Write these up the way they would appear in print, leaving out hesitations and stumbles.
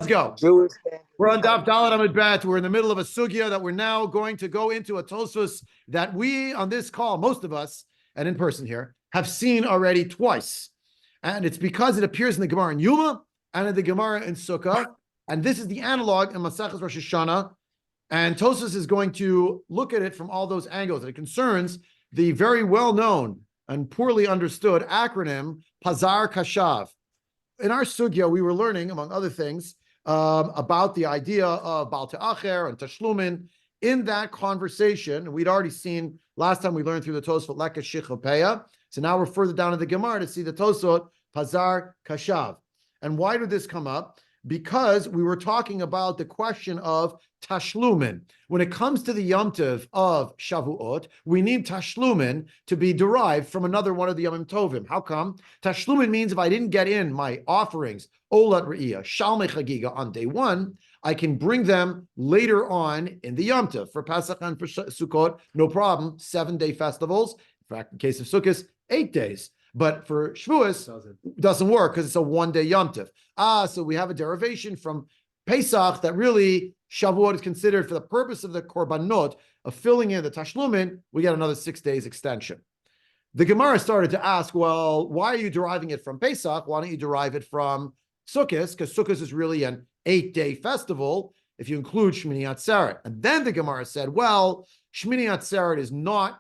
go. We're on Daf Dalet Amud Bet. We're in the middle of a sugya that we're now going to go into a Tosafot that we on this call, most of us, and in person here, have seen already twice. And it's because it appears in the Gemara in Yuma and in the Gemara in Sukkah. And this is the analog in Maseches Rosh Hashanah. And Tosafot is going to look at it from all those angles. And it concerns the very well-known and poorly understood acronym Pazar Kashav. In our sugya, we were learning, among other things, about the idea of Baal Te'acher and Tashlumin. In that conversation, we'd already seen, last time we learned through the Tosafot, Leka Shichopeya. So now we're further down in the Gemara to see the Tosafot, Pazar Kashav. And why did this come up? Because we were talking about the question of Tashlumin. When it comes to the Yom Tov of Shavuot, we need Tashlumin to be derived from another one of the Yom Tovim. How come? Tashlumin means if I didn't get in my offerings, Olat Re'iyah, Shalmei Chagiga on day one, I can bring them later on in the Yom Tov. For Pesach and for Sukkot, no problem, 7-day festivals. In fact, in case of Sukkot, 8 days. But for Shavuos, it doesn't work because it's a one-day Yom Tov. So we have a derivation from Pesach that really Shavuot is considered for the purpose of the korbanot of filling in the tashlumin. We get another 6 days extension. The Gemara started to ask, well, why are you deriving it from Pesach? Why don't you derive it from Sukkot? Because Sukkot is really an 8-day festival if you include Shmini Atzeret. And then the Gemara said, well, Shmini Atzeret is not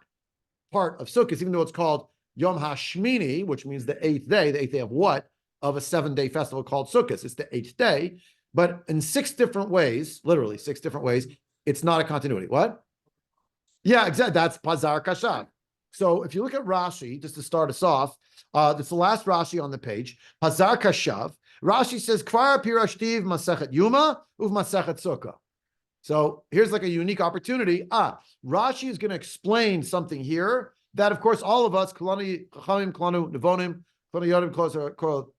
part of Sukkot, even though it's called Yom HaShmini, which means the 8th day. The 8th day of what? Of a 7-day festival called Sukkot. It's the 8th day. But in 6 different ways, literally 6 different ways, it's not a continuity. What? Yeah, exactly. That's Pazar Kashav. So if you look at Rashi, just to start us off, it's the last Rashi on the page. Pazar Kashav. Rashi says, Kvar Pirashtiv Masechet Yuma Uv Masechet Sukkah. So here's like a unique opportunity. Rashi is going to explain something here that, of course, all of us, Kalani, Chachamim, Kalanu, Nevonim, Kalani Yodim,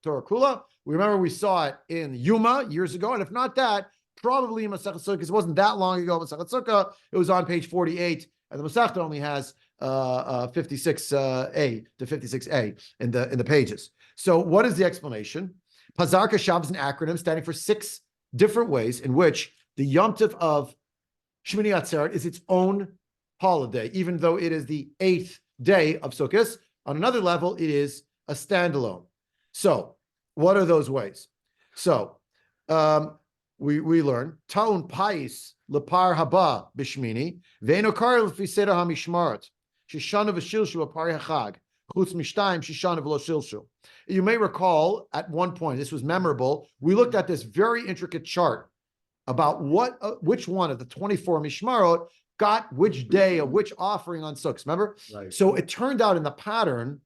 Torah Kula, we remember we saw it in Yuma years ago, and if not that, probably in Masechet Sukkah, because it wasn't that long ago, Masechet Sukkah, it was on page 48, and the Masechta only has 56a to 56a in the pages. So what is the explanation? Pazar Kashav is an acronym standing for 6 different ways in which the Yom Tov of Shmini Atzeret is its own holiday, even though it is the 8th day of Sukkot. On another level, it is a standalone. So what are those ways? So we learn Taun Pais Lepar Haba Bishmini Ve'eno Kar Lefi Seder HaMishmarat Shishana V'Shilshu Apari Hachag Chutz Mishtayim Shishana V'Lo Shilshu. You may recall at one point, this was memorable, we looked at this very intricate chart about which one of the 24 Mishmarot got which day of which offering on Sukkot. Remember? Right. So it turned out in the pattern,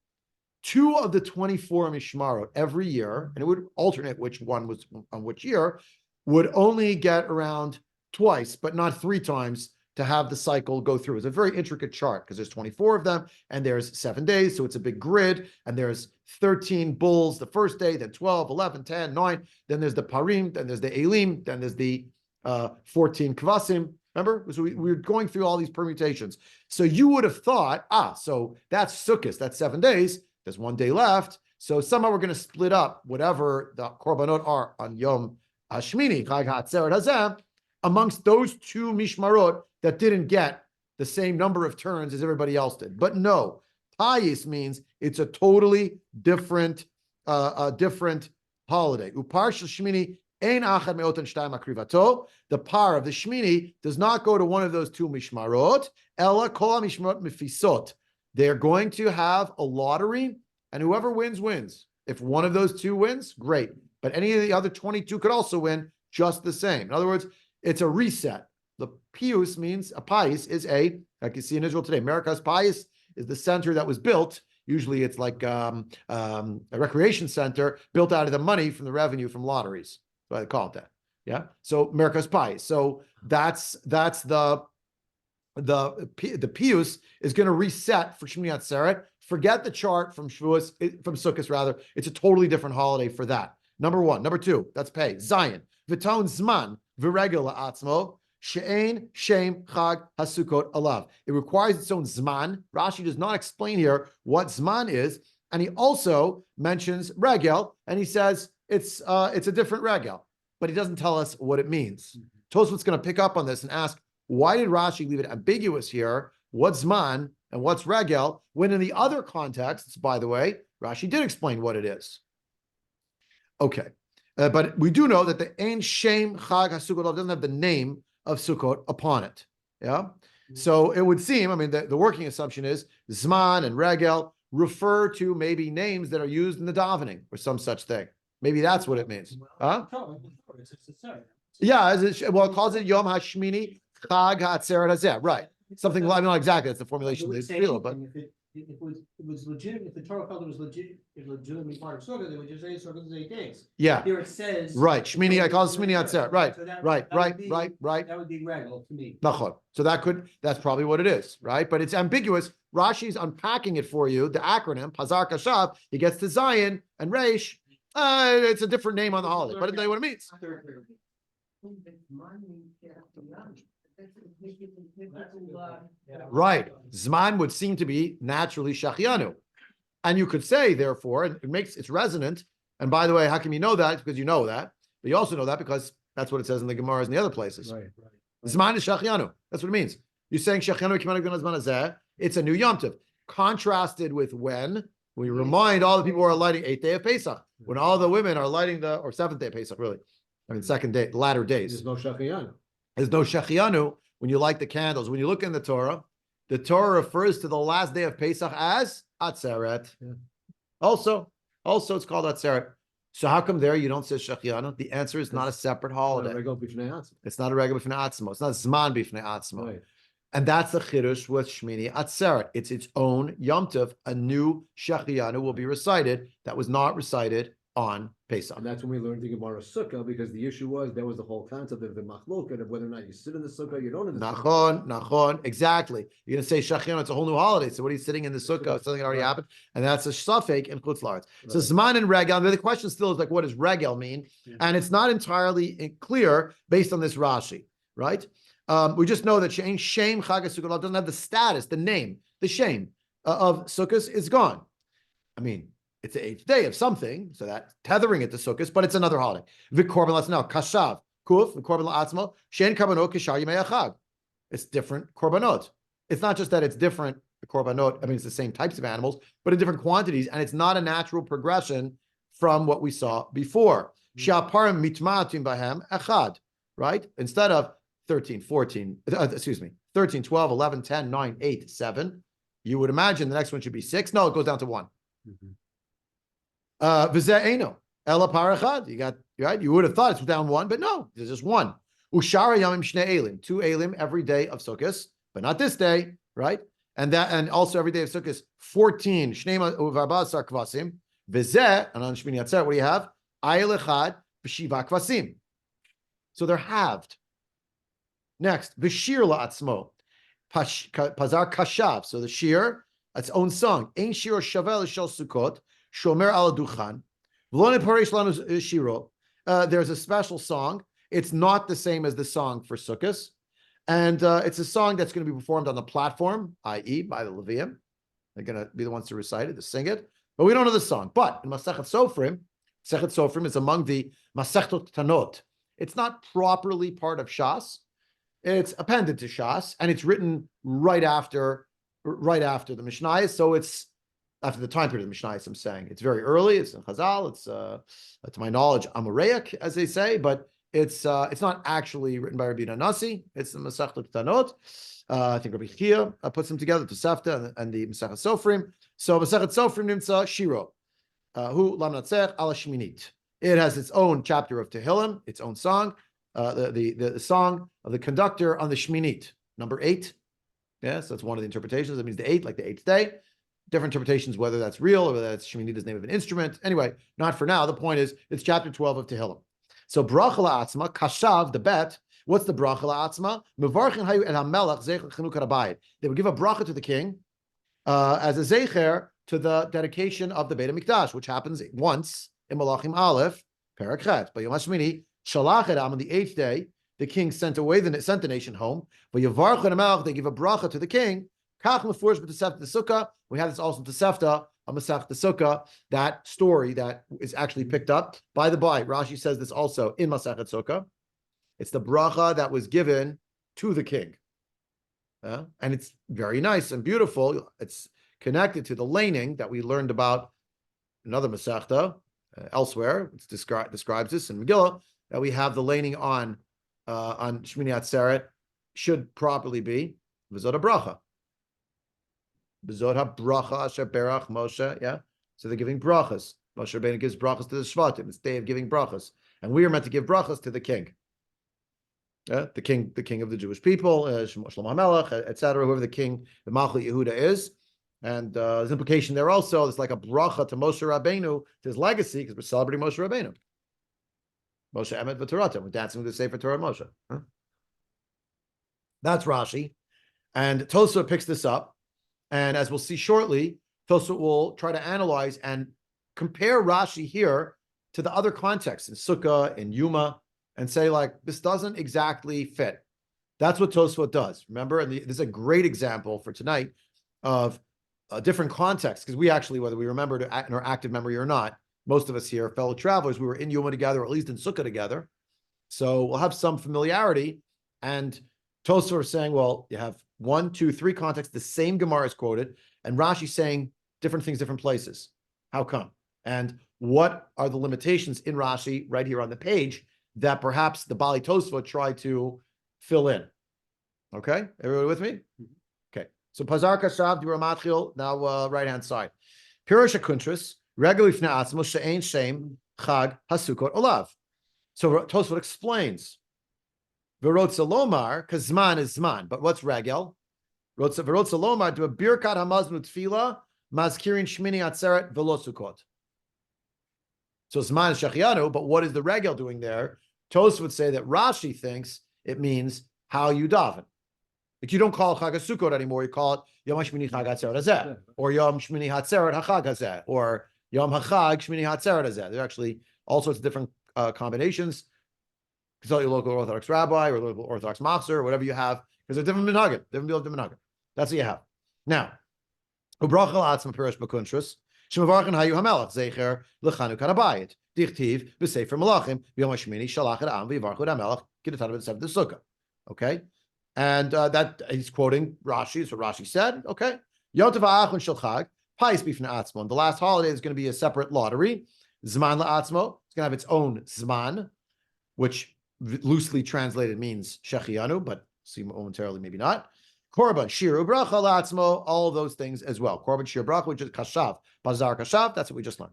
2 of the 24 Mishmarot every year, and it would alternate which one was on which year, would only get around twice, but not 3 times to have the cycle go through. It's a very intricate chart because there's 24 of them and there's 7 days. So it's a big grid and there's 13 bulls the first day, then 12, 11, 10, 9. Then there's the parim, then there's the elim, then there's the 14 kvasim. Remember? So we were going through all these permutations. So you would have thought, so that's Sukkot, that's 7 days. There's 1 day left. So somehow we're going to split up whatever the korbanot are on Yom HaShmini, Chag HaAtzeret Hazeh, amongst those 2 mishmarot that didn't get the same number of turns as everybody else did. But no, Payis means it's a totally different holiday. Upar shel Shmini ein achad me'otan shtayim akrivato. The par of the Shmini does not go to one of those 2 mishmarot. Ella kol mishmarot mifisot. They're going to have a lottery, and whoever wins, wins. If one of those 2 wins, great. But any of the other 22 could also win just the same. In other words, it's a reset. The pius means, a pais is like you see in Israel today, America's pais is the center that was built. Usually it's like a recreation center built out of the money from the revenue from lotteries. That's why they call it that. Yeah. So America's pais. So that's the pius is going to reset for Shmini Atzeret. Forget the chart from Sukkot rather. It's a totally different holiday for that. Number 1. Number 2, that's pay. Zion. V'ton zman v'regel la'atzmo she'ein shem chag hasukot alav. It requires its own zman. Rashi does not explain here what zman is, and he also mentions regel, and he says it's a different regel. but he doesn't tell us what it means. Tosafot's going to pick up on this and ask, why did Rashi leave it ambiguous here? What's Zman and what's Regel? When in the other contexts, by the way, Rashi did explain what it is. Okay. But we do know that the Ein Shem Chag HaSukkot doesn't have the name of Sukkot upon it. Yeah. So it would seem, I mean, the working assumption is Zman and Regel refer to maybe names that are used in the davening or some such thing. Maybe that's what it means. Huh? Yeah, it calls it Yom HaShmini Chag HaAtzeret Hazeh. Right. Something like, not exactly, that's the formulation they feel, but if it was legitimate, if the Torah felt it was legitimately part of Sukkah, they would just say Sukkah is 8 days. Yeah. Here it says right. Shmini, I call it Shmini Atzeret. Right. So that right. right. That would be regular to me. Nachon. So that's probably what it is, right? But it's ambiguous. Rashi's unpacking it for you. The acronym Pazar Kashav. He gets to Zion and Reish. It's a different name on the holiday, but it tell you what it means. Right. Zman would seem to be naturally Shachianu. And you could say, therefore, and it's resonant. And by the way, how can you know that? It's because you know that. But you also know that because that's what it says in the Gemaras and the other places. Right. Zman is Shachianu. That's what it means. You're saying Shachianu Kimanik Zman Azeh. It's a new Yom Tov. Contrasted with when we remind all the people who are lighting 8th day of Pesach. When all the women are lighting or 7th day of Pesach, really. I mean, second day, latter days. There's no Shachianu. There's no Shachianu when you light the candles. When you look in the Torah refers to the last day of Pesach as Atzeret. Yeah. Also, it's called Atzeret. So how come there you don't say Shachianu? The answer is not a separate holiday. It's not a regular B'fnei Atzmo. It's not Zman B'fnei Atzmo. Right. And that's the Chidush with Shmini Atzeret. It's its own Yom Tov. A new Shachianu will be recited that was not recited on Pesach. And that's when we learned the Gemara Sukkah, because the issue was that was the whole concept of the machloket of whether or not you sit in the Sukkah, you don't in the Sukkah. Nachon, exactly. You're going to say Shachianu, it's a whole new holiday. So what are you sitting in the Sukkah? Something that already happened. And that's a Safek in Chutz La'aretz. So Zman and Regel, the question still is like, what does Regel mean? Yeah. And it's not entirely clear based on this Rashi, right? We just know that Shein Shem Chag HaSukkot doesn't have the status, the name, the shame of Sukkot is gone. I mean, it's the 8th day of something, so that tethering it to Sukkot, but it's another holiday. V'korban let's now Kashav Kuf v'korban la'atzmo Shein Karbanot Kishar Yimei Achag. It's different korbanot. It's not just that it's different korbanot. I mean, it's the same types of animals, but in different quantities, and it's not a natural progression from what we saw before. Sha'aparim mitma'atim bahem echad. Right? Instead of 13, 14, 13, 12, 11, 10, 9, 8, 7. You would imagine the next one should be 6. No, it goes down to 1. V'zeh eino ela parachad. You got right. You would have thought it's down 1, but no, there's just 1. Ushara yamim shnei elim, 2 elim every day of Sukkot, but not this day, right? And also every day of Sukkot, 14 shnei u'varba'asar kvasim. V'zeh, and on Shmini Atzeret, what do you have? Ayel echad v'shiva kvasim. So they're halved. Next, V'shir la'atzmo, Pazar Kashav. So the shir, its own song. Ein shir shavel shel Sukkot, shomer al duchan. V'lo neparesh lanu shiro. There's a special song. It's not the same as the song for Sukkot. And it's a song that's going to be performed on the platform, i.e. by the Leviim. They're going to be the ones to recite it, to sing it. But we don't know the song. But in Masechet Sofrim is among the Masechtot Tanot. It's not properly part of Shas. It's appended to Shas, and it's written right after the Mishnayos. So it's after the time period of the Mishnayos, I'm saying. It's very early. It's in Chazal. It's, to my knowledge, Amoraic, as they say, but it's not actually written by Rabbi Nasi. It's the Masechet Tanot. I think Rabbi Chia puts them together, Tosafot and the Masechet Sofrim. So Masechet Sofrim nimtza Shiro, Hu Lam Natzech Ala Shminit. It has its own chapter of Tehillim, its own song. The song of the conductor on the Shminit, number 8. Yes, that's one of the interpretations. That means the 8, like the 8th day. Different interpretations, whether that's real or whether that's Shminit is the name of an instrument. Anyway, not for now. The point is, it's chapter 12 of Tehillim. So bracha la'atzma, kashav, the bet. What's the bracha la'atzma? Mevarchin hayu el hamelach zeicher chanukah habayit. They would give a bracha to the king as a zeicher to the dedication of the Beit HaMikdash, which happens once in Malachim Aleph, Perek Chet. But Yom HaShmini, Shalach Edam, on the 8th day, the king sent the nation home. But Yavarch and Amalch, they give a bracha to the king. Kach mefurish b'tosefta the sukkah. We have this also in Tosafot a Masech the Sukkah, that story that is actually picked up. By the by, Rashi says this also in Masechet Sukkah. It's the bracha that was given to the king. And it's very nice and beautiful. It's connected to the laning that we learned about another Masechta elsewhere. It describes this in Megillah, that we have the laning on Shmini Atzeret should properly be V'zot HaBracha. V'zot HaBracha Asher Berach Moshe, yeah? So they're giving brachas. Moshe Rabbeinu gives brachas to the Shvatim. It's day of giving brachas. And we are meant to give brachas to the king. The king of the Jewish people, Shlomo HaMelech, etc., whoever the king, the Malchut Yehuda is. And there's implication there also. There's like a bracha to Moshe Rabbeinu, to his legacy, because we're celebrating Moshe Rabbeinu. Moshe Emet V'Torata. We're dancing with the Sefer Torah Moshe. That's Rashi. And Tosafot picks this up. And as we'll see shortly, Tosafot will try to analyze and compare Rashi here to the other contexts in Sukkah, in Yuma, and say, like, this doesn't exactly fit. That's what Tosafot does. Remember, and this is a great example for tonight of a different context, because we actually, whether we remember it in our active memory or not, most of us here, fellow travelers, we were in Yuma together, or at least in Sukkah together. So we'll have some familiarity. And Tosafot is saying, well, you have 1, 2, 3 contexts, the same Gemara is quoted, and Rashi saying different things, different places. How come? And what are the limitations in Rashi right here on the page that perhaps the Bali Tosafot tried to fill in? Okay, everybody with me? Okay, so Pazar Kashav, Dura Matchil, now right-hand side. Pirush HaKuntris, regularly Fnei Atzmo, She'ein Shem, Chag, HaSukkot, Olav. So Tosafot explains, V'rotza Lomar, because Zman is Zman, but what's Regel? V'rotza Lomar, do a Birkat HaMaznu Tfila, Mazkirin Shmini Atzeret, V'lo Sukkot. So Zman is Shechianu, but what is the Regel doing there? Tosafot would say that Rashi thinks it means how you daven. Like you don't call it Chag HaSukkot anymore, you call it Yom HaShmini Chag HaTzeret Hazeh, or Yom Shmini HaTzeret HaChag Hazeh, or Yom HaChag Shmini HaTzeret Hazeh. There are actually all sorts of different combinations. Consult your local Orthodox rabbi or local Orthodox machzer or whatever you have, because they're different minhagim, different people, different minhagim. That's what you have. Now, Ubrachal Atzma Pirish Bakuntrus, Shemavarchan Hayu Hamelach Zecher Lechanu Karabayit Dichtiv B'Sefer Malachim B'Yom HaShmini Shalach Et Am V'Yivarchu Et Hamelach Kidatan B'Sefer the Sukkah. Okay, and that he's quoting Rashi. Is what Rashi said. Okay, Yom Tov Ha'achon Shel Chag Pais B'Fnei Atzmo. And the last holiday is going to be a separate lottery. Zman LaAtzmo. It's going to have its own Zman, which loosely translated means Shechianu, but see momentarily, maybe not. Korban, Shir, Ubracha, Latzmo, all of those things as well. Korban, Shir, Bracha, which is Kashav, Pazar, Kashav, that's what we just learned.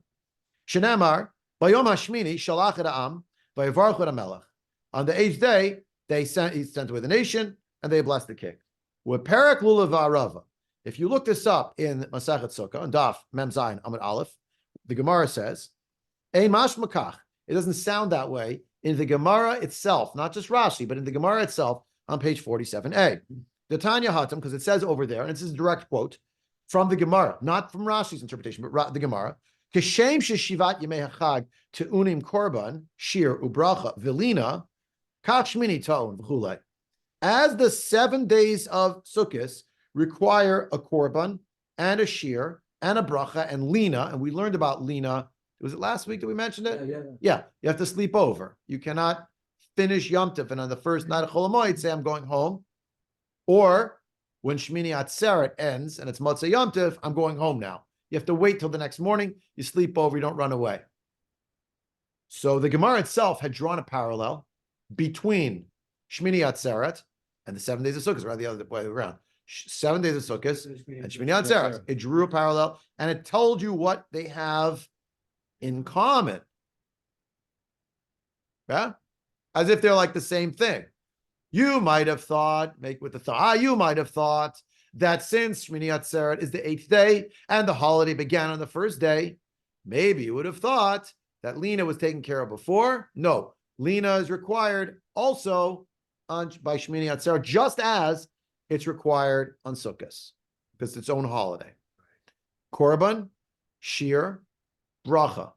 Shenamar, Bayom HaShmini, Shalach Et Ha'am, Vayivarchu Et HaMelech. On the 8th day, he sent away the nation, and they blessed the king. With Perek Lulav V'Arava. If you look this up in Masechet Sukkah, on Daf, Mem Zayin, Amud Aleph, the Gemara says, Ein Mash Makach. It doesn't sound that way in the Gemara itself, not just Rashi, but in the Gemara itself on page 47a. The Tanya Hatam, because it says over there, and it's a direct quote from the Gemara, not from Rashi's interpretation, but the Gemara. Kishem sheshivat yemei hachag te'unim korban shir ubracha vilina kach shmini ta'un v'chulei. As the 7 days of Sukkot require a korban and a shir and a bracha and lina, and we learned about lina. Was it last week that we mentioned it? Yeah. You have to sleep over. You cannot finish Yom Tov and on the first night of Chol HaMoed say, I'm going home. Or when Shmini Atzeret ends and it's Motzei Yom Tov, I'm going home now. You have to wait till the next morning. You sleep over. You don't run away. So the Gemara itself had drawn a parallel between Shmini Atzeret and the 7 days of Sukkot, or the other way around. 7 days of Sukkot and Shmini Atzeret. It drew a parallel and it told you what they have in common. Yeah? As if they're like the same thing. You might have thought, you might have thought that since Shmini Atzeret is the 8th day and the holiday began on the first day, maybe you would have thought that Lina was taken care of before. No, Lina is required also by Shmini Atzeret, just as it's required on Sukkot, because it's its own holiday. Korban, Shir, Bracha.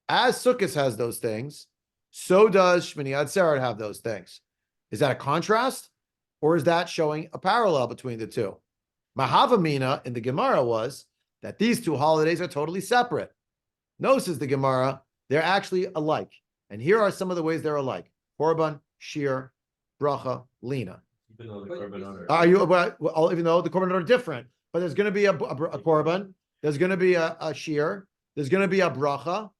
As Sukkot has those things, so does Shmini Atzeret have those things. Is that a contrast? Or is that showing a parallel between the two? Mahavamina in the Gemara was that these two holidays are totally separate. No, says the Gemara, they're actually alike. And here are some of the ways they're alike. Korban, Shir, Bracha, Lina. Even though the korbanot Are you, well, even though the korban are different, but there's going to be a korban, there's going to be a shir, there's going to be a bracha,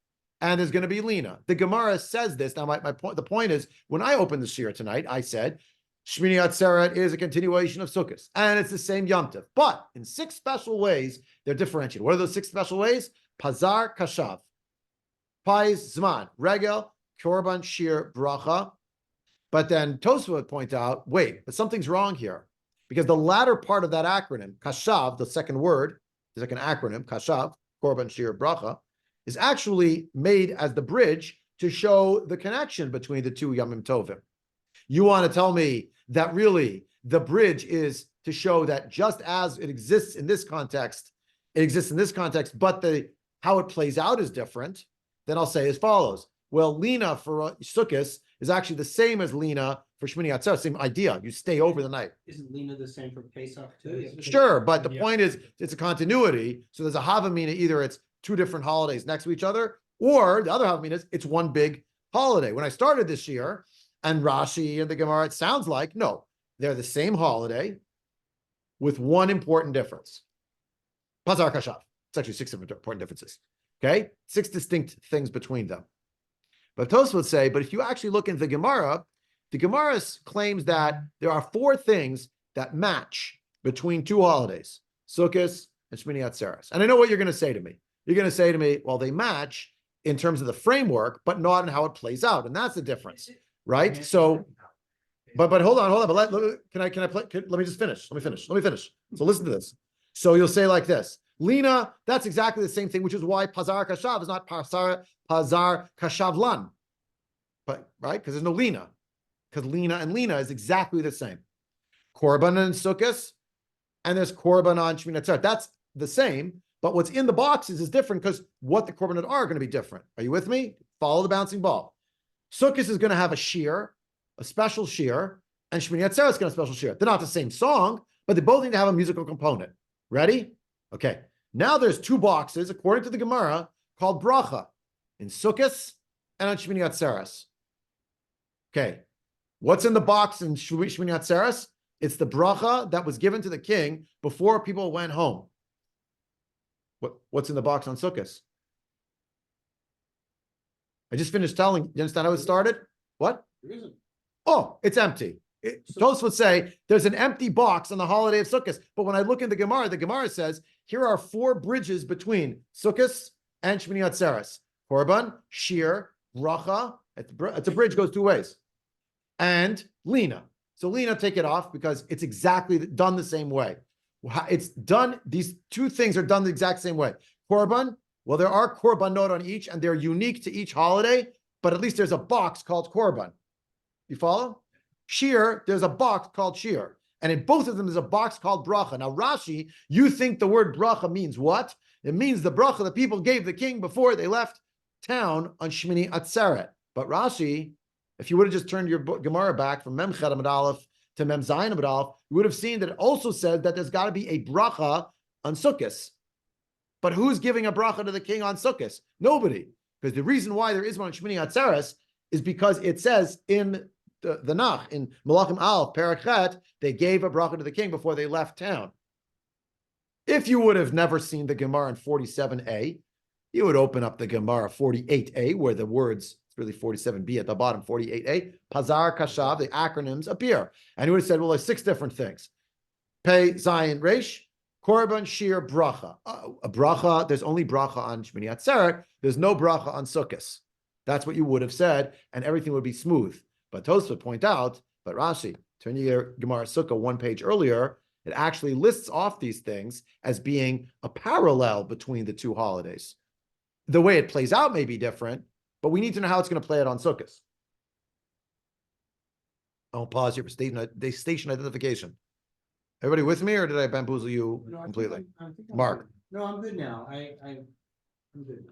and there's going to be lina. The Gemara says this. Now, the point is, when I opened the shir tonight, I said, Shmini Atzeret is a continuation of Sukkot, and it's the same Yom Tov. But in 6 special ways, they're differentiated. What are those 6 special ways? Pazar, Kashav, Pais, Zman, Regel, Korban, Shir, Bracha. But then Tosafot would point out, wait, but something's wrong here. Because the latter part of that acronym, Kashav, the second word, is like an acronym, Kashav, Korban, Shir, Bracha, is actually made as the bridge to show the connection between the two Yomim Tovim. You want to tell me that really the bridge is to show that just as it exists in this context, it exists in this context, but how it plays out is different, then I'll say as follows. Well, Lina for Sukkot is actually the same as Lina for Shmini Atzeret, same idea. You stay over the night. Isn't Lina the same for Pesach too? Sure, but the point is, it's a continuity. So there's a Havamina, either it's 2 different holidays next to each other, or the other Havamina is it's one big holiday. When I started this year, and Rashi and the Gemara, it sounds like, no, they're the same holiday with one important difference. Pazar Kashav. It's actually 6 important differences. Okay? 6 distinct things between them. But Tosafot would say, but if you actually look into the Gemara claims that there are 4 things that match between 2 holidays, Sukkot and Shmini Atzeret. And I know what you're going to say to me. You're going to say to me, well, they match in terms of the framework, but not in how it plays out. And that's the difference, right? So, but hold on. But let me just finish. Let me finish. So listen to this. So you'll say like this, Lina, that's exactly the same thing, which is why Pazar Kashav is not Pazar Kashavlan. But right? Because there's no Lina. Because Lina and Lina is exactly the same. Korban and Sukkot, and there's Korban on Shmini Atzeret. That's the same, but what's in the boxes is different because what the Korbanot are going to be different. Are you with me? Follow the bouncing ball. Sukkot is going to have a shear, a special shear, and Shmini Atzeret is going to have a special shear. They're not the same song, but they both need to have a musical component. Ready? Okay. Now there's 2 boxes, according to the Gemara, called bracha in Sukkot and on Shmini Atzeret. Okay. What's in the box in Shmini Atzeret? It's the bracha that was given to the king before people went home. What's in the box on Sukkot? I just finished telling. You understand how it started? What? There isn't. Oh, it's empty. Tosafot would say there's an empty box on the holiday of Sukkot. But when I look in the Gemara says here are 4 bridges between Sukkot and Shmini Atzeret. Korban, Shir, Bracha. It's a bridge, goes 2 ways. And Lina. So Lina, take it off because it's exactly done the same way. It's done, these 2 things are done the exact same way. Korban, well, there are korbanot on each, and they're unique to each holiday, but at least there's a box called korban. You follow? Shir, there's a box called shir. And in both of them, there's a box called bracha. Now, Rashi, you think the word bracha means what? It means the bracha the people gave the king before they left town on Shmini Atzeret. But Rashi, if you would have just turned your Gemara back from Mem Chet Amud Aleph to Mem Zayin Amud Aleph, you would have seen that it also said that there's got to be a bracha on Sukkot. But who's giving a bracha to the king on Sukkot? Nobody. Because the reason why there is one on Shmini Atzeret is because it says in the Nach, in Malachim Aleph, Perek Chet, they gave a bracha to the king before they left town. If you would have never seen the Gemara in 47a, you would open up the Gemara 48a, where the words, it's really 47b at the bottom, 48a, Pazar, Kashav, the acronyms appear. And you would have said, well, there's 6 different things. Pei, Zayin, Resh, Korban, Shir, Bracha. A bracha, there's only bracha on Shmini Atzeret. There's no bracha on Sukkot. That's what you would have said, and everything would be smooth. But Tosafot point out, but Rashi, turn your Gemara Sukkah 1 page earlier, it actually lists off these things as being a parallel between the 2 holidays. The way it plays out may be different, but we need to know how it's going to play out on Sukkot. I'll pause here for station identification. Everybody with me, or did I bamboozle you completely? I think I'm Mark. good. No, I'm good now. I'm good.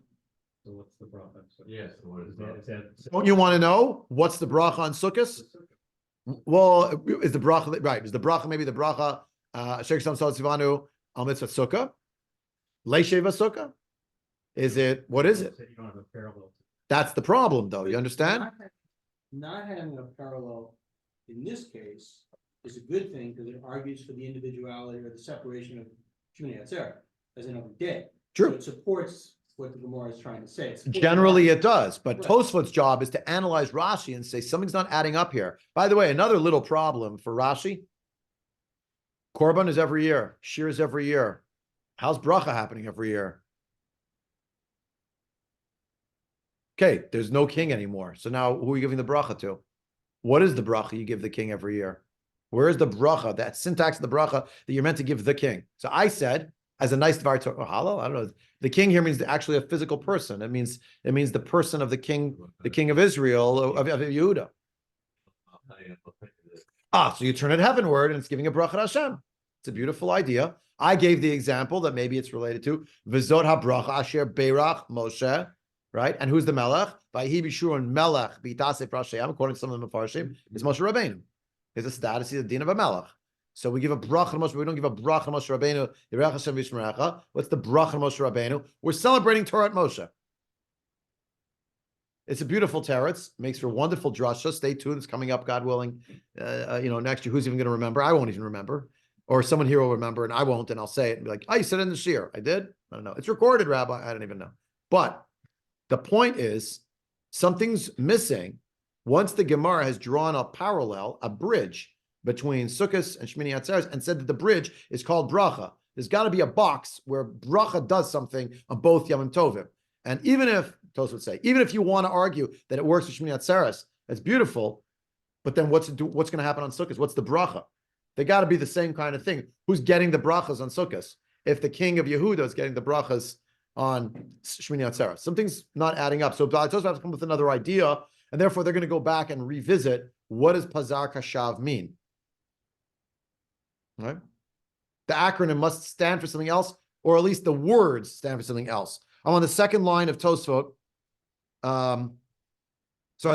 So what's the bracha? Yes. So what is that? Don't you want to know what's the bracha on Sukkot? Well, is the bracha right? Is the bracha maybe the bracha Sheikh Sam Sivanu al Mitzvah Sukkah? Leisheva Sukkah? Is it, what is it? You don't have a parallel. That's the problem, though. You understand? Not having a parallel in this case is a good thing because it argues for the individuality or the separation of Shmini Atzeret as another day. True. So it supports what the Gemara is trying to say. It supports Generally, Rashi. it does. But Right. Tosfot's job is to analyze Rashi and say something's not adding up here. By the way, another little problem for Rashi. Korban is every year. Shir is every year. How's bracha happening every year? Okay, there's no king anymore. So now who are you giving the bracha to? What is the bracha you give the king every year? Where is the bracha, that syntax of the bracha that you're meant to give the king? So I said, as a nice dvar Torah, I don't know. The king here means actually a physical person. It means the person of the king of Israel, of Yehuda. So you turn it heavenward and it's giving a bracha to Hashem. It's a beautiful idea. I gave the example that maybe it's related to V'zot habracha asher beirach Moshe, right? And who's the melech? Vayhi b'shurun melech b'tasef rashayam, according to some of the Mefarshim, is Moshe Rabbeinu. His status, he's the din of a melech. So we give a bracha to Moshe. We don't give a bracha to Moshe Rabbeinu. Yirech Hashem v'yishmerecha. What's the bracha to Moshe Rabbeinu? We're celebrating Torah at Moshe. It's a beautiful teretz. Makes for a wonderful drasha. Stay tuned. It's coming up, God willing. Next year, who's even going to remember? I won't even remember. Or someone here will remember, and I won't, and I'll say it and be like, "Oh, you said it in the shir." I did. I don't know. It's recorded, Rabbi. I don't even know. But the point is, something's missing. Once the Gemara has drawn a parallel, a bridge between Sukkot and Shmini Atzeres, and said that the bridge is called bracha, there's got to be a box where bracha does something on both Yom Tovim. And even if, Tos would say, even if you want to argue that it works with Shmini Atzeres, that's beautiful, but then what's going to happen on Sukkot? What's the bracha? They got to be the same kind of thing. Who's getting the brachas on Sukkot? If the king of Yehuda is getting the brachas on Shmini Atzeres, something's not adding up. So Tosafot has come with another idea, and therefore they're going to go back and revisit what does Pazar Kashav mean. Right? The acronym must stand for something else, or at least the words stand for something else. I'm on the second line of Tosafot. Sorry,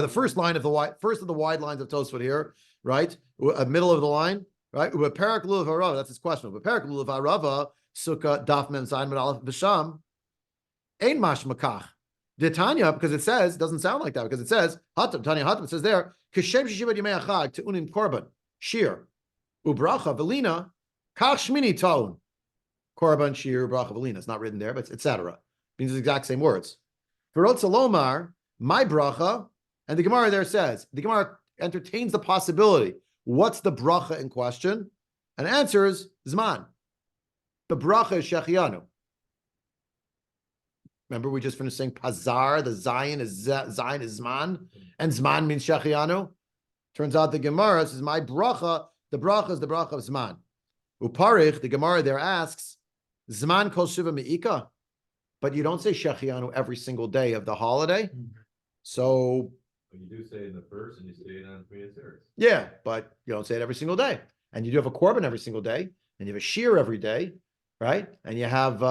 the first line of the wide lines of Tosafot here, right? Middle of the line, right? Perak lulav harava. That's his question. Perak lulav harava sukkah daf mem zayin mit aleph b'sham ein mash makach. The Tanya, because it says, doesn't sound like that, because it says hatam Tanya hatam. It says there kishem shishivat yimei achag teunin korban shir ubracha velina kach shmini taun korban shir ubracha velina. It's not written there, but it's etc. Means the exact same words. V'rot salomar my bracha, and the Gemara there says the Gemara entertains the possibility. What's the bracha in question? And answers zman. The bracha is shechianu. Remember, we just finished saying Pazar. The Zion is Zman, and Zman means shechianu. Turns out the Gemara says my bracha. The bracha is the bracha of Zman. Uparich, the Gemara there asks Zman kol shiva meika, but you don't say shechianu every single day of the holiday. So you do say it in the first, and you say it on Shmini Atzeres. yeah, but you don't say it every single day. And you do have a korban every single day, and you have a shir every day, right? And you have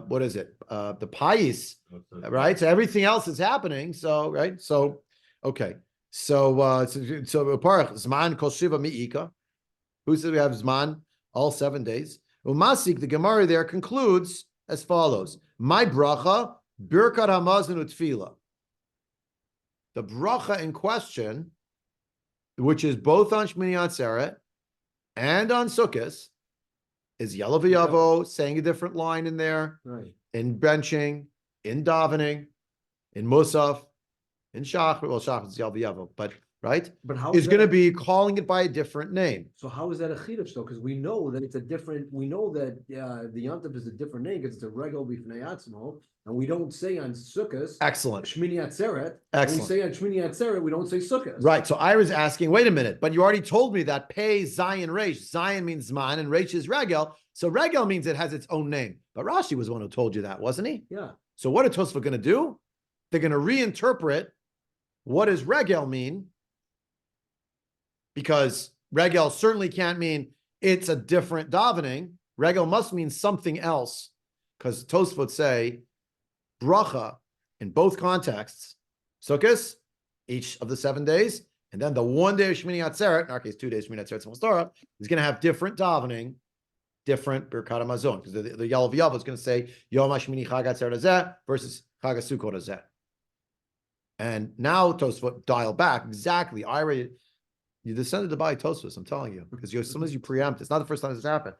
what is it? The pais, right? So everything else is happening. So right. So okay. So parach zman kol shiva miika. Who says we have zman all 7 days? Umasik, the Gemara there concludes as follows: my bracha birkat hamazon utfila. The bracha in question, which is both on Shmini Atzeret and on Sukkot, is Yalav Yavo, saying a different line in there, Right. in benching, in davening, in Musaf, in Shach. Well, Shach is Yalav Yavo, but right? But how Is going to be calling it by a different name. So how is that a chiddush though? Because we know that it's a different. We know that the Yontif is a different name because it's a regel b'fnei atzmo, and we don't say on Sukkot Excellent. Shmini Atzeret. Excellent. We say on Shmini Atzeret, we don't say Sukkot. Right. So I was asking, wait a minute, but you already told me that Pei, Zion, Reish. Zion means Zman and Reish is Regel. So Regel means it has its own name. But Rashi was the one who told you that, wasn't he? Yeah. So what are Tosafot going to do? They're going to reinterpret what does Regel mean, because Regel certainly can't mean it's a different davening. Regel must mean something else, because Tosafot say bracha in both contexts, Sukkot, each of the 7 days, and then the 1 day of Shmini Atzeret, in our case 2 days Shmini Atzeret Simchas Torah, is going to have different davening different Birkat Hamazon, because the Yalav Yav is going to say Yom HaShmini Chag Atzer Hazeh versus Chag HaSukkot Hazeh. And now Tosafot dial back exactly. You descended to buy Tosafos, I'm telling you, because as soon as you preempt, it's not the first time this happened.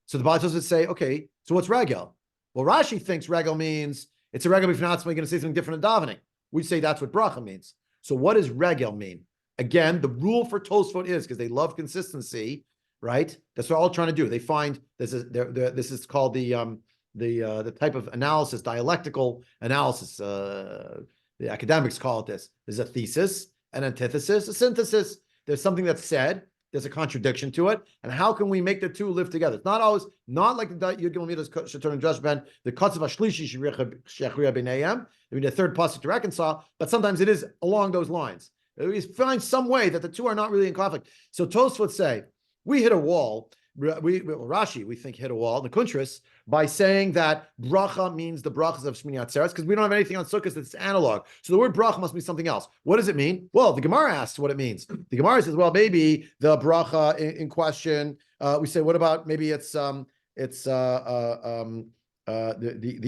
So the Bali Tosafos say, okay, so what's regel? Well, Rashi thinks regel means it's a regel if not going to say something different in davening. We say that's what bracha means. So what does regel mean? Again, the rule for Tosafot is, because they love consistency, right? That's what they're all trying to do. They find this is called the type of analysis, dialectical analysis. The academics call it this. There's a thesis, an antithesis, a synthesis. There's something that's said, there's a contradiction to it, and how can we make the two live together? It's not always, not like the Yud Gimel Midas should turn and Josh Ben, the Kashav Ashlishi Shechriya B'neihem, we need a third passage to reconcile, but sometimes it is along those lines. We find some way that the two are not really in conflict. So Tosafot say, we hit a wall, Rashi, we think hit a wall, the Kuntris, by saying that bracha means the brachas of Shmini Atzeres, because we don't have anything on Sukkot that's analog. So the word bracha must be something else. What does it mean? Well, the Gemara asks what it means. The Gemara says, well, maybe the bracha in question, we say, what about maybe it's the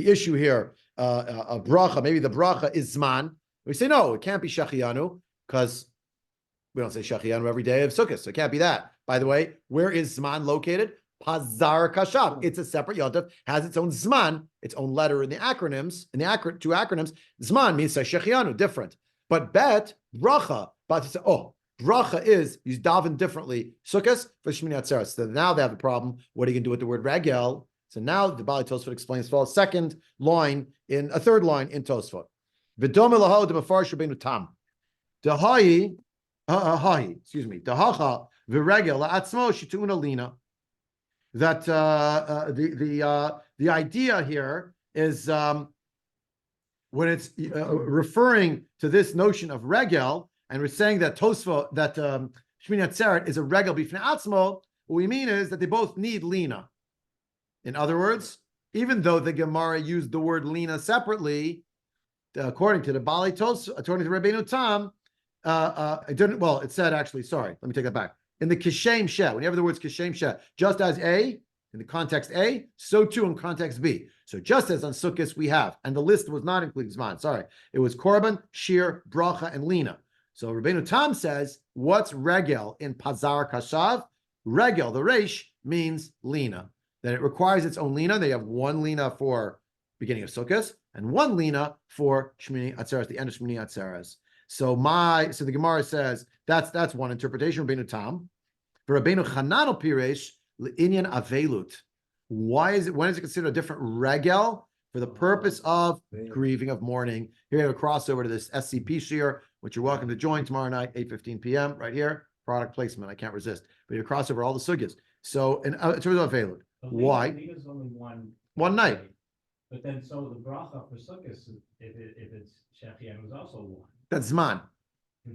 issue here of bracha, maybe the bracha is Zman. We say, no, it can't be Shechianu, because we don't say Shechianu every day of Sukkot, so it can't be that. By the way, where is Zman located? Pazar Kashav. It's a separate Yontif, has its own Zman, its own letter in the acronyms, two acronyms. Zman means Shechianu, different. But Bet, bracha, but to say, bracha is, you daven differently. Sukkot for Shmini Atzeres. So now they have a problem. What are you going to do with the word regel? So now the Bali Tosafot explains for a third line in Tosafot. V'domeh laho d'mafarish Rabbeinu Tam. Dehacha v'regel la'atzmo shituna lina. That the idea here is when it's referring to this notion of regel, and we're saying that Tosafot, that Shmini Atzeret is a regel b'fnei atzmo, what we mean is that they both need lina. In other words, even though the Gemara used the word lina separately, according to the Bali Tosafot, according to Rabbeinu Tam, it didn't. Well, it said actually. Sorry, let me take that back. In the Kishem Sheh, when you have the words Kishem Sheh, just as A, in the context A, so too in context B. So just as on Sukkot we have, and the list was not including Zman, sorry. It was Korban, Shir, Bracha, and Lina. So Rabbeinu Tam says, what's Regel in Pazar Kashav? Regel, the Reish, means Lina. That it requires its own Lina. They have one Lina for beginning of Sukkot, and one Lina for Shmini Atzeres, the end of Shmini Atzeres. So the Gemara says that's one interpretation. Rabbeinu Tam, for Rabbeinu Chananel Piresh Inyan Avelut. When is it considered a different regel? For the purpose of grieving, of mourning. Here we have a crossover to this SCP shir, which you're welcome to join tomorrow night, 8:15 p.m. right here. Product placement, I can't resist. But you cross over all the sugyas. So in terms of Avelut, why? There's only one night. But then, so the bracha for Sukkot, if it's Shechianu, is also one. That's Zman.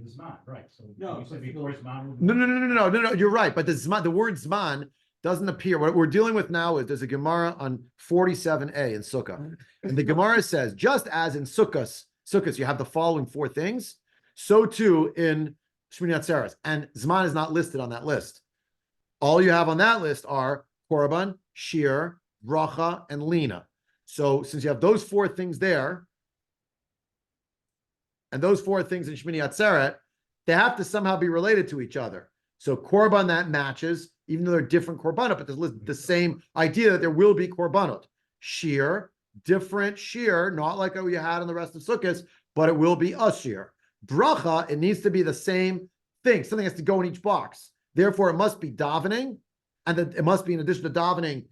It's not right. So No, you said before Zman. No. You're right. But the word Zman doesn't appear. What we're dealing with now is there's a Gemara on 47a in Sukkah, and the Gemara says just as in Sukkot you have the following four things, so too in Shmini Atzeres, and Zman is not listed on that list. All you have on that list are Korban, Shir, Bracha, and Lina. So since you have those four things there, and those four things in Shmini Atzeret, they have to somehow be related to each other. So Korban, that matches, even though they're different Korbanot, but there's the same idea that there will be Korbanot. Shir, different Shir, not like what you had in the rest of Sukkot, but it will be a Shir. Bracha, it needs to be the same thing. Something has to go in each box. Therefore, it must be davening, and then it must be in addition to davening,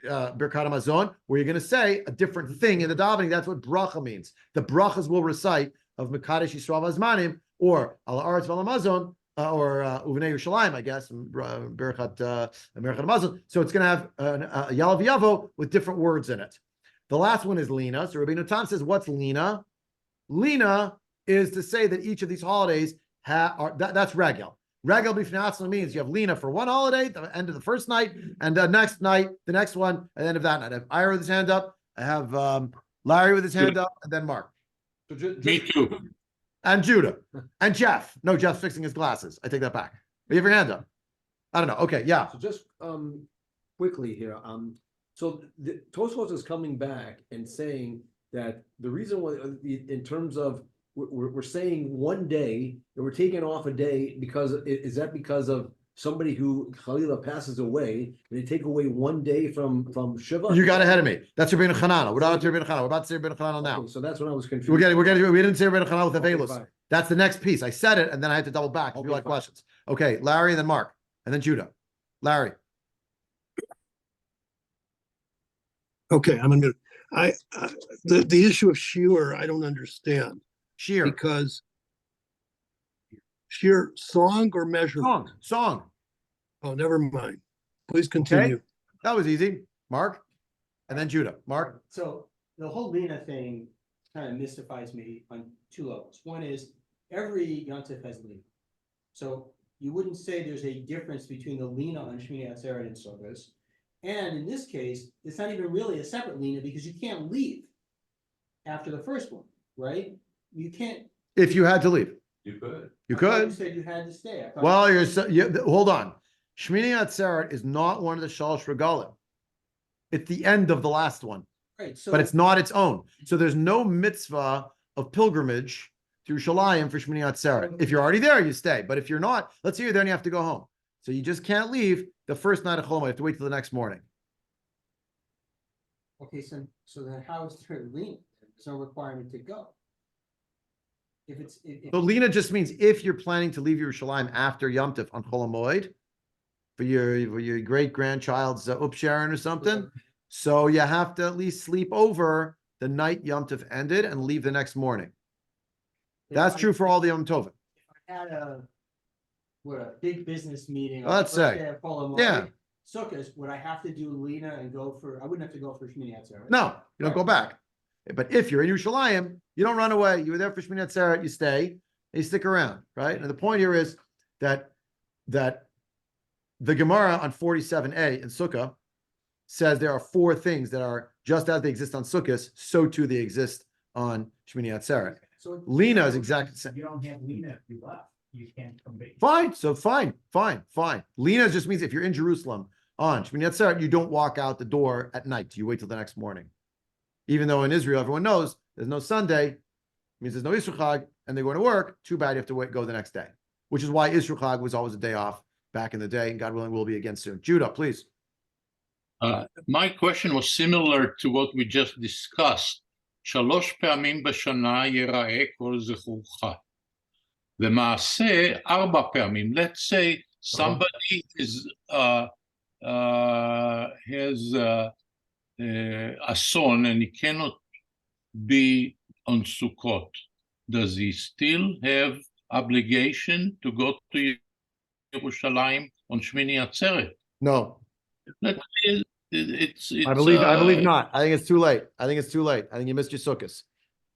Birkat Hamazon, where you're going to say a different thing in the davening. That's what bracha means. The brachas will recite of Mekadesh Yisrael Vazmanim, or Al Aretz Val Hamazon, or Uvnei Yerushalayim, I guess, Birkat Hamazon. So it's going to have a Yalav Yavo with different words in it. The last one is Lina. So Rabbeinu Tam says, what's Lina? Lina is to say that each of these holidays that's regel. Regel b'fnei atzmo means you have Lina for one holiday, the end of the first night, and the next night, the next one, at the end of that night. I have Ira with his hand up. I have Larry with his hand up, and then Mark. Me too. And Judah. And Jeff. No, Jeff's fixing his glasses. I take that back. But you have your hand up. I don't know. Okay, yeah. So just quickly here, so the Tosafot is coming back and saying that the reason why, in terms of, we're saying one day, and we're taking off a day because, is that because of somebody who Khalila passes away, and they take away one day from Shiva? You got ahead of me. That's Rabbeinu Chananel. We're not to Rabbeinu Chananel. We're about to say Rabbeinu Chananel now. Okay, so that's when I was confused. We didn't say Rabbeinu Chananel with Okay, Avelus. fine. That's the next piece. I said it, and then I had to double back. If you Okay, like fine. questions. Okay, Larry, and then Mark, and then Judah. Larry. Okay, I'm gonna, the issue of shiur, I don't understand, Sheer. because shiur, song or measurement? Song. Oh, never mind. Please continue. That was easy. Mark, and then Judah. Mark. So the whole Lena thing kind of mystifies me on two levels. One is every Yontif has Lena. So you wouldn't say there's a difference between the Lena on Shmini Atzeret and Sukkos. And in this case, it's not even really a separate Lena because you can't leave after the first one, right? You can't. If you had to leave, You could. you I thought could. You said you had to stay. I thought- Well, hold on. Shmini Atzeret is not one of the Shalosh Regalim. It's the end of the last one, Right, so. but it's not its own. So there's no mitzvah of pilgrimage through Shalayim for Shmini Atzeret. If you're already there, you stay. But if you're not, let's say you're there and you have to go home. So you just can't leave the first night of Chol Hamoed. You have to wait till the next morning. Okay, so then how is there Lena? There's no requirement to go. If it's, So Lena just means if you're planning to leave Yerushalayim after Yom Tov on Chol Hamoed for your great grandchild's Upsharon or something, so you have to at least sleep over the night Yom Tov ended and leave the next morning. That's true for all the Yom Tovim. I had a big business meeting. Let's say, yeah. Sukkot, would I have to do Lena and go for, I wouldn't have to go for Shmini Atzeret. No, you don't go back. But if you're in Yerushalayim, you don't run away. You were there for Shmini Atzeret, you stay, and you stick around, right? And the point here is that the Gemara on 47a in Sukkah says there are four things that are just as they exist on Sukkot, so too they exist on Shmini Atzeret. So Lena is exactly the same. You don't have Lena if you left. You can't come back. Fine. So fine. Lena just means if you're in Jerusalem on Shmini Atzeret, you don't walk out the door at night. You wait till the next morning. Even though in Israel, everyone knows there's no Sunday, means there's no Yisro Chag, and they're going to work. Too bad you have to go the next day, which is why Yisro Chag was always a day off back in the day, and God willing, will be again soon. Judah, please. My question was similar to what we just discussed. 3 פעמים בשנה ייראה כל זכורך. למעשה 4 פעמים. Let's say somebody has a son and he cannot be on Sukkot. Does he still have obligation to go to Yerushalayim on Shmini Atzeret? No, It's I believe not. I think it's too late. I think you missed your sukkahs.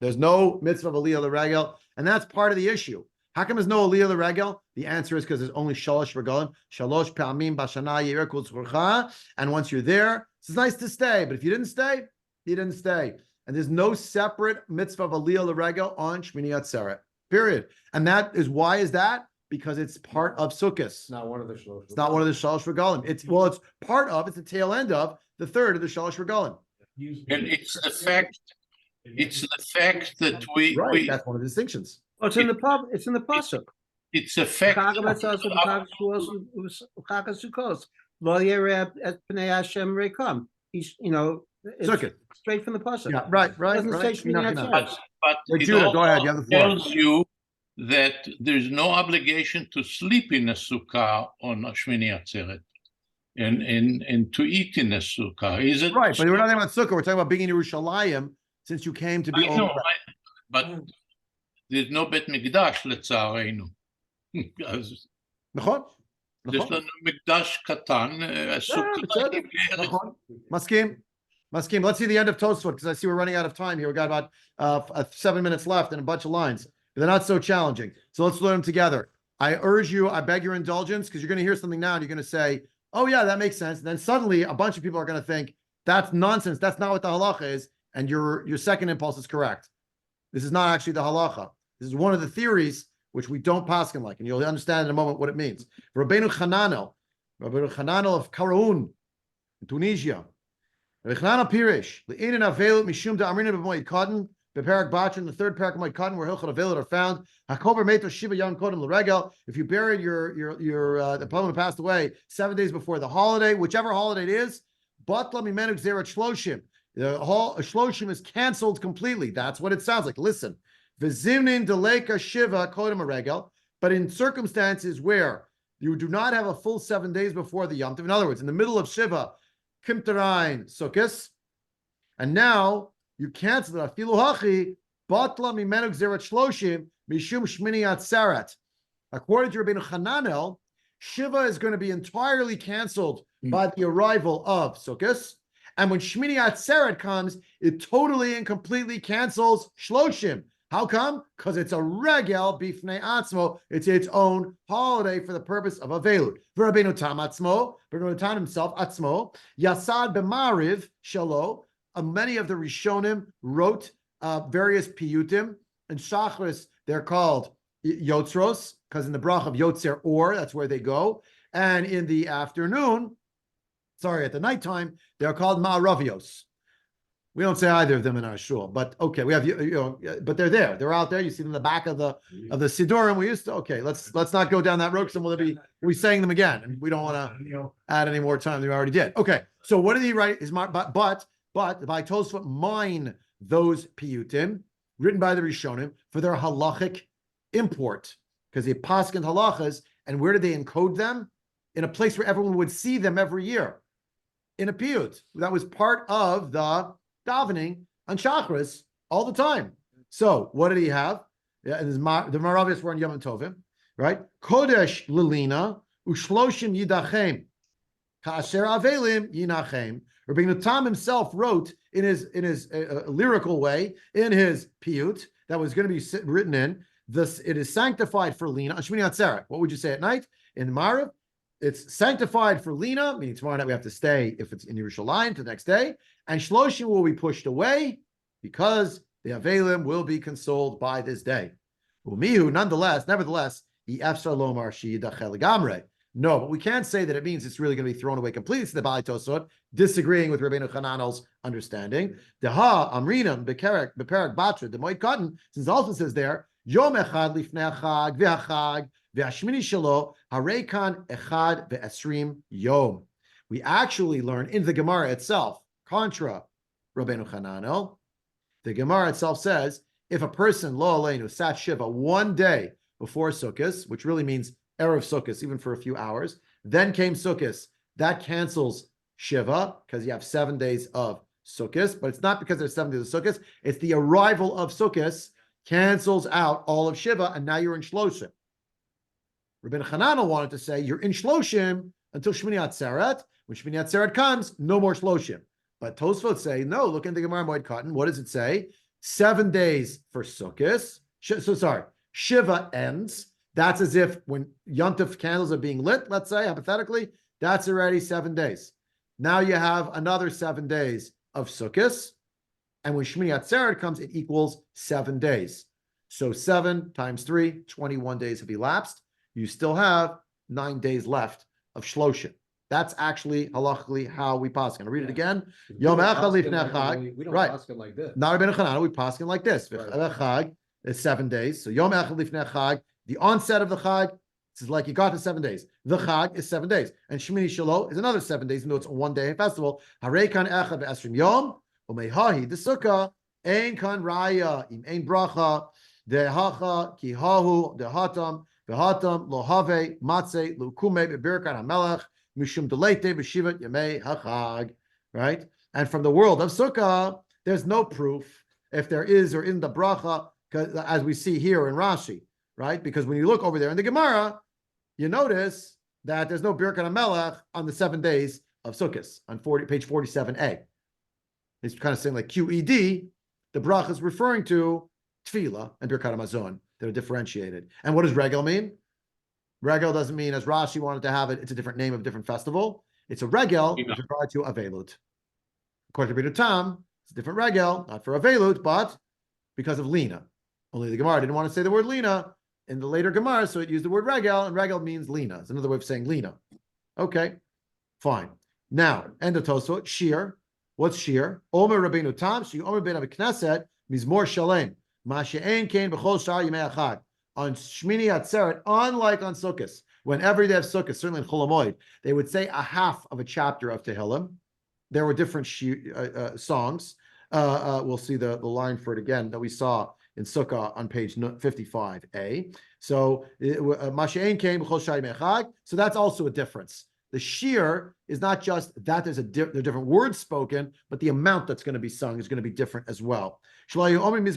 There's no mitzvah of aliyah l'regel, and that's part of the issue. How come there's no aliyah l'regel? The answer is because there's only shalosh regalim, shalosh pa'amim b'shana yi'er kol tzurcha, and once you're there, it's nice to stay. But if you didn't stay, you didn't stay. And there's no separate mitzvah of aliyah l'regel on Shmini Atzeret. Period. And that is why is that? Because it's part of sukkahs. It's not one of the shalosh. It's not one of the shalosh regalim. It's part of, it's the tail end of the third of the shalosh regalim. And it's the fact that we That's one of the distinctions. Oh, it's in the pasuk. it's a fact. Lo yereh et pnei Hashem rekam. He's, it's Sukkah. straight from the pasuk. Yeah, right. Doesn't say Shmini Atzeret. But Hey, it Judah, go ahead. You have the floor. tells you that there's no obligation to sleep in a sukkah on a Shmini Atzeret and to eat in a sukkah. Is it Right, but we're not talking about sukkah. We're talking about being in Yerushalayim since you came to be I know, over. but there's no בית מקדש לצערנו. אז נכון? יש נכון? לנו מקדש קטן, הסוכה בסדר. נגמרת. נכון. Maskim. Let's see the end of Tosafot because I see we're running out of time here. We got about 7 minutes left and a bunch of lines. They're not so challenging. So let's learn them together. I beg your indulgence because you're going to hear something now and you're going to say, oh yeah, that makes sense. And then suddenly a bunch of people are going to think that's nonsense. That's not what the halacha is. And your second impulse is correct. This is not actually the halacha. This is one of the theories which we don't paskin like, and you'll understand in a moment what it means. Rabbeinu Chananel of Karaun, Tunisia. Rechnana Pirish, Le'inin Avelut Mishum Da'amrina B'moed Cotton, Beparak Bachin, the third parak of Moed Cotton, where Hilchot Avelut are found. Hakover Meto Shiva Yom Kodem L'Regel. If you buried the opponent passed away 7 days before the holiday, whichever holiday it is, Batla Mimenu Gzerat Shloshim. The whole Shloshim is canceled completely. That's what it sounds like. Listen, V'zimnin Deleka Shiva Kodem Regel. But in circumstances where you do not have a full 7 days before the Yom Tov, in other words, in the middle of Shiva, Kimtarain Sukkos, and now you cancel it. Afilu hachi batla mimenu gzerat shloshim mishum shmini atzarat. According to Rabbeinu Hananel, Shiva is going to be entirely canceled by the arrival of Sukkos, and when Shmini Atzeret comes, it totally and completely cancels Shloshim. How come? Because it's a regel bifnei atzmo. It's its own holiday for the purpose of Avelut. V'Rabbeinu Tam atzmo, Rabbeinu Tam himself atzmo, Yasad b'Mariv shalo. Many of the Rishonim wrote various piyutim. In Shachris, they're called yotzros, because in the brach of yotzer or, that's where they go. And in the afternoon, at the nighttime, they're called ma'aravios. We don't say either of them in our shul, but okay, we have but they're there. They're out there. You see them in the back of the Sidurim. We used to. Okay, let's not go down that road because we'll be saying them again, and we don't want to add any more time than we already did. Okay, so what did he write? But by Tosafot mine those piyutim written by the Rishonim for their halachic import, because they paskin halachas, and where did they encode them? In a place where everyone would see them every year, in a piyut. That was part of the davening on Shachris all the time. So what did he have? Yeah, and the Maravias were on Yom Tovim, right? Kodesh Lilina Ushloshim Yidachem Kasher Avelim Yinachem. Rabbeinu Tam himself wrote in his lyrical way in his piyut that was going to be written in this. It is sanctified for Lina on Shmini Atzeret. What would you say at night in Mariv? It's sanctified for Lina, meaning tomorrow night we have to stay if it's in Yerushalayim to the next day. And Shloshim will be pushed away because the Avelim will be consoled by this day. Umihu, nevertheless, no, but we can't say that it means it's really going to be thrown away completely. It's the Baalei Tosafot disagreeing with Rabbeinu Hananel's understanding. Deha Amrinam Beperak Batra the Moed Cotton, since it also says there Yom Echad Lifnei Chag V'Hachag V'Hashmini Shelo Hareikan Echad V'Esrim Yom. We actually learn in the Gemara itself, contra Rabbeinu Hananel, the Gemara itself says if a person lo aleinu sat shiva 1 day before Sukkot, which really means Erev Sukkot, even for a few hours, then came Sukkot, that cancels shiva because you have 7 days of Sukkot, but it's not because there's 7 days of Sukkot, it's the arrival of Sukkot cancels out all of shiva, and now you're in Shloshim. Rabbeinu Hananel wanted to say you're in Shloshim until Shmini Atzeret. When Shmini Atzeret comes, no more Shloshim. But Tosafot say, no, look in the Gemara Moed Cotton. What does it say? 7 days for Sukkot. Shiva ends. That's as if when Yontif candles are being lit, let's say, hypothetically, that's already 7 days. Now you have another 7 days of Sukkot. And when Shmini Atzeret comes, it equals 7 days. So 7 times 3, 21 days have elapsed. You still have 9 days left of Shloshim. That's actually halachically how we paskin. I'll read it again. Yom Echad Lifnei Chag. We don't Right. paskin like this. Not Rabbeinu Hananel, we paskin like this. Right. Chag is 7 days. So Yom Echad Lifnei Chag, the onset of the Chag, this is like you got to 7 days. The Chag is 7 days. And Shmini Shelo is another 7 days, even though it's a 1 day festival. Hareikan Echad V'Esrim Yom, Umehahi the Sukkah, Ein Kan Raya, Im Ein Bracha, Dehacha, Kihahu, Dehatam, Vehatam, Lohave, Matze, Lukume, Bebirkan HaMelech, Mishum Delete, B'Shivat Yemei HaChag, right? And from the world of Sukkah, there's no proof if there is or in the bracha, as we see here in Rashi, right? Because when you look over there in the Gemara, you notice that there's no Birkat HaMelech on the 7 days of Sukkot on page 47a. It's kind of saying like QED, the bracha is referring to Tefillah and Birkat HaMazon that are differentiated. And what does Regel mean? Regel doesn't mean, as Rashi wanted to have it, it's a different name of a different festival. It's a regel with regard to Avelut. According to Rabbeinu Tam, it's a different regel, not for Avelut, but because of Lina. Only the Gemara didn't want to say the word Lina in the later Gemara, so it used the word regel, and regel means Lina. It's another way of saying Lina. Okay, fine. Now, end of Tosafot, shir. What's shir? Omer Rabbeinu Tam, so Omer ben Abi Knesset, Mizmor Shalem. Ma she'en kein b'chol shar yimei achad. On Shmini Atzeret, unlike on Sukkot, whenever they have Sukkot, certainly in Chol Hamoed, they would say a half of a chapter of Tehillim. There were different songs. We'll see the line for it again that we saw in Sukkah on page 55a. So, so that's also a difference. The shir is not just that there's there are different words spoken, but the amount that's going to be sung is going to be different as well. As we learned in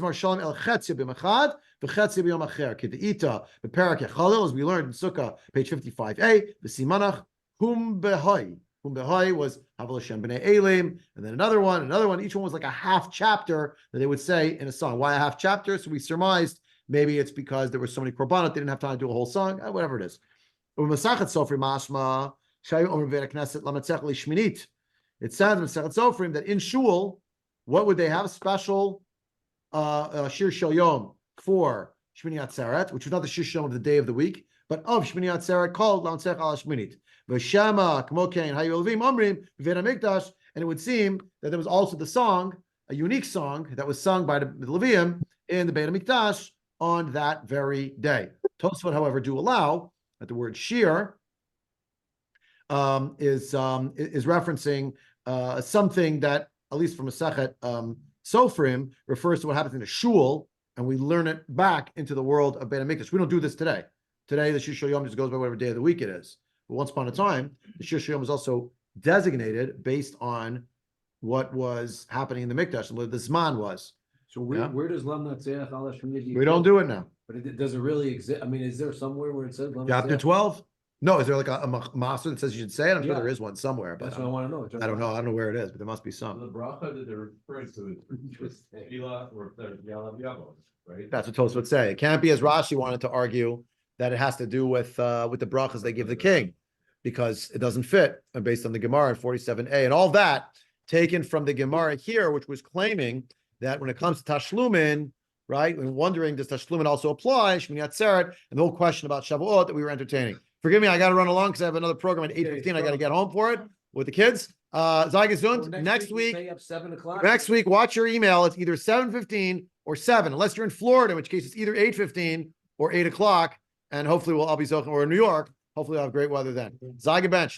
Sukkah, page 55a, the simanach hum behoi. Hum behoi was Havel Hashem b'nei Elim, and then another one. Each one was like a half chapter that they would say in a song. Why a half chapter? So we surmised maybe it's because there were so many korbanot, they didn't have time to do a whole song, whatever it is. It says in Masechet Sofrim that in Shul, what would they have? Special Shir Shel Yom for Shmini Atzeret, which was not the Shir Shel Yom of the day of the week, but of Shmini Atzeret called Lansech Al Shminit. V'Shama Kmokein Hayu Levim Omrim V'Veit HaMikdash, and it would seem that there was also the song, a unique song that was sung by the Levium in the Beit HaMikdash on that very day. Tosafot, however, do allow that the word shir is referencing something that, at least from Masechet Sofrim, refers to what happens in a shul, and we learn it back into the world of Beit HaMikdash. We don't do this today. Today, the Shir Shel Yom just goes by whatever day of the week it is. But once upon a time, the Shir Shel Yom was also designated based on what was happening in the Mikdash and what the Zman was. So where does Lam Natzeach Al Shmini? We don't do it now. But it doesn't really exist. I mean, is there somewhere where it says Lam Chapter Natzeach? 12? No, is there like a master that says you should say it? I'm sure Yeah. there is one somewhere, but That's what I want to know. I don't know. I don't know where it is, but there must be The some. bracha that they're referring to is Tefillah or Yalav Yavos, right? That's what Tosafot would say. It can't be as Rashi wanted to argue that it has to do with the brachas they give the king, because it doesn't fit, and based on the Gemara in 47a and all that taken from the Gemara here, which was claiming that when it comes to Tashlumin, right, and wondering does Tashlumin also apply, Shmini Atzeret, and the whole question about Shavuot that we were entertaining. Forgive me, I got to run along because I have another program at 8:15. I got to get home for it with the kids. Zaygesund, next week, stay up 7 o'clock. next week, watch your email. It's either 7:15 or 7, unless you're in Florida, in which case it's either 8:15 or 8 o'clock. And hopefully I'll be Zochen, or in New York. Hopefully I'll have great weather then. Zaygebench.